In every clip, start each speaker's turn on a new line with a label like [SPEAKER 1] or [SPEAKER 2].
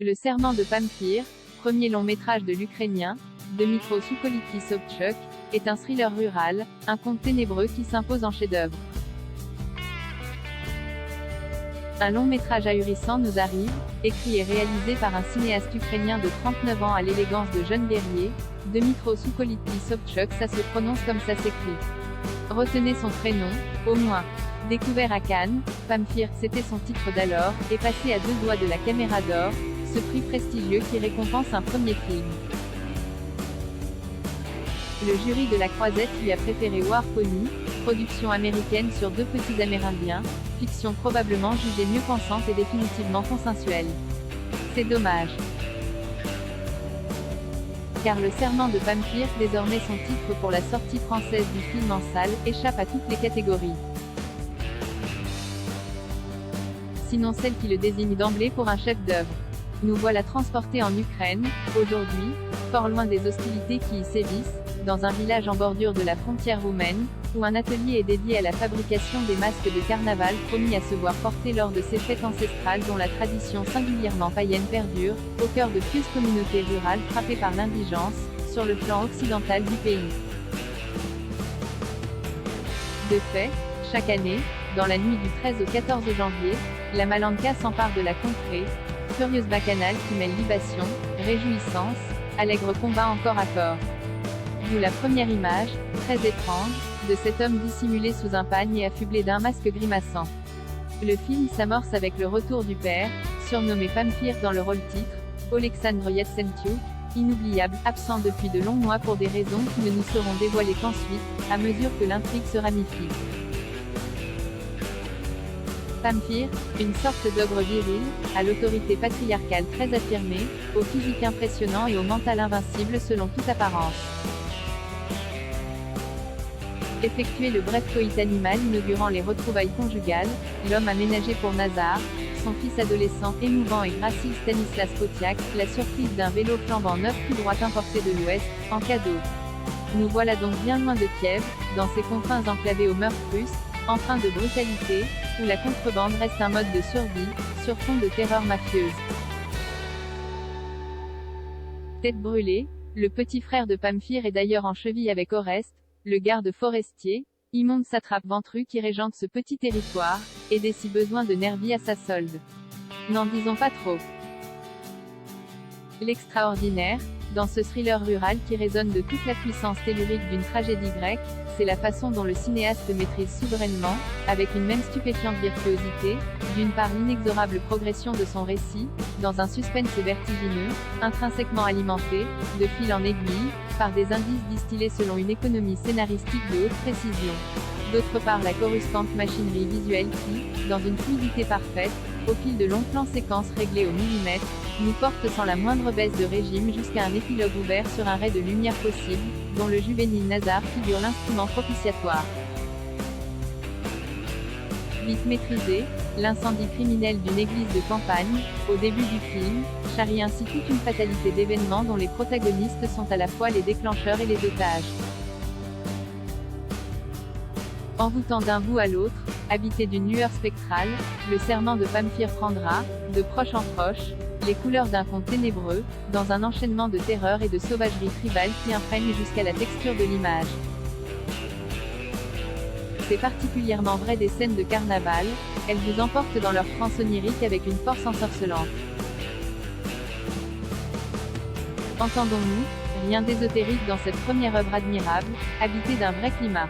[SPEAKER 1] Le serment de Pamphir, premier long métrage de l'Ukrainien, Dmytro Soukholitsky Sobchuk, est un thriller rural, un conte ténébreux qui s'impose en chef-d'œuvre. Un long métrage ahurissant nous arrive, écrit et réalisé par un cinéaste ukrainien de 39 ans à l'élégance de jeune guerrier, Dmytro Soukholitsky Sobchuk. Ça se prononce comme ça s'écrit. Retenez son prénom, au moins. Découvert à Cannes, Pamphir, c'était son titre d'alors, est passé à 2 doigts de la Caméra d'Or, ce prix prestigieux qui récompense un premier film. Le jury de la Croisette lui a préféré War Pony, production américaine sur 2 petits Amérindiens, fiction probablement jugée mieux pensante et définitivement consensuelle. C'est dommage. Car le serment de Pamphir, désormais son titre pour la sortie française du film en salle, échappe à toutes les catégories. Sinon celle qui le désigne d'emblée pour un chef-d'œuvre. Nous voilà transportés en Ukraine, aujourd'hui, fort loin des hostilités qui y sévissent, dans un village en bordure de la frontière roumaine, où un atelier est dédié à la fabrication des masques de carnaval promis à se voir portés lors de ces fêtes ancestrales dont la tradition singulièrement païenne perdure, au cœur de pieuses communautés rurales frappées par l'indigence, sur le flanc occidental du pays. De fait, chaque année, dans la nuit du 13 au 14 janvier, la Malanka s'empare de la contrée, furieuse bacchanale qui mêle libation, réjouissance, allègre combat en corps à corps. D'où la première image, très étrange, de cet homme dissimulé sous un pagne et affublé d'un masque grimaçant. Le film s'amorce avec le retour du père, surnommé Pamphir dans le rôle-titre, Oleksandr Yatsentyuk, inoubliable, absent depuis de longs mois pour des raisons qui ne nous seront dévoilées qu'ensuite, à mesure que l'intrigue se ramifie. Pamphir, une sorte d'ogre viril, à l'autorité patriarcale très affirmée, au physique impressionnant et au mental invincible selon toute apparence. Effectuer le bref coït animal inaugurant les retrouvailles conjugales, l'homme a ménagé pour Nazar, son fils adolescent émouvant et gracile Stanislas Potiak, la surprise d'un vélo flambant neuf tout droit importé de l'Ouest, en cadeau. Nous voilà donc bien loin de Kiev, dans ses confins enclavés aux mœurs russes, empreints de brutalité, où la contrebande reste un mode de survie, sur fond de terreur mafieuse. Tête brûlée, le petit frère de Pamphir est d'ailleurs en cheville avec Oreste, le garde forestier, immonde satrape ventru qui régente ce petit territoire, et des si besoin de Nervi à sa solde. N'en disons pas trop. L'extraordinaire, dans ce thriller rural qui résonne de toute la puissance tellurique d'une tragédie grecque, c'est la façon dont le cinéaste maîtrise souverainement, avec une même stupéfiante virtuosité, d'une part l'inexorable progression de son récit, dans un suspense vertigineux, intrinsèquement alimenté, de fil en aiguille, par des indices distillés selon une économie scénaristique de haute précision. D'autre part la coruscante machinerie visuelle qui, dans une fluidité parfaite, au fil de longs plans séquences réglés au millimètre, nous porte sans la moindre baisse de régime jusqu'à un épilogue ouvert sur un ray de lumière possible, dont le juvénile Nazar figure l'instrument propitiatoire. Vite maîtrisé, l'incendie criminel d'une église de campagne, au début du film, charrie ainsi toute une fatalité d'événements dont les protagonistes sont à la fois les déclencheurs et les otages. Envoûtant d'un bout à l'autre, habité d'une lueur spectrale, le serment de Pamphir prendra, de proche en proche, les couleurs d'un conte ténébreux, dans un enchaînement de terreur et de sauvagerie tribale qui imprègne jusqu'à la texture de l'image. C'est particulièrement vrai des scènes de carnaval, elles vous emportent dans leur transe onirique avec une force ensorcelante. Entendons-nous, rien d'ésotérique dans cette première œuvre admirable, habitée d'un vrai climat.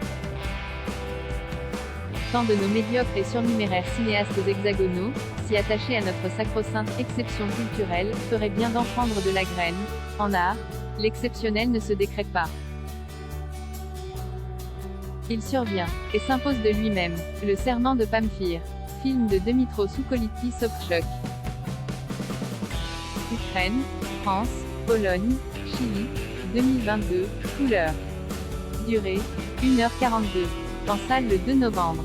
[SPEAKER 1] Tant de nos médiocres et surnuméraires cinéastes hexagonaux, si attachés à notre sacro-sainte exception culturelle, feraient bien d'en prendre de la graine. En art, l'exceptionnel ne se décrète pas. Il survient, et s'impose de lui-même, le serment de Pamphir, film de Dmytro Soukholitsky Sobchuk. Ukraine, France, Pologne, Chili, 2022, couleur. Durée, 1h42. En salle le 2 novembre.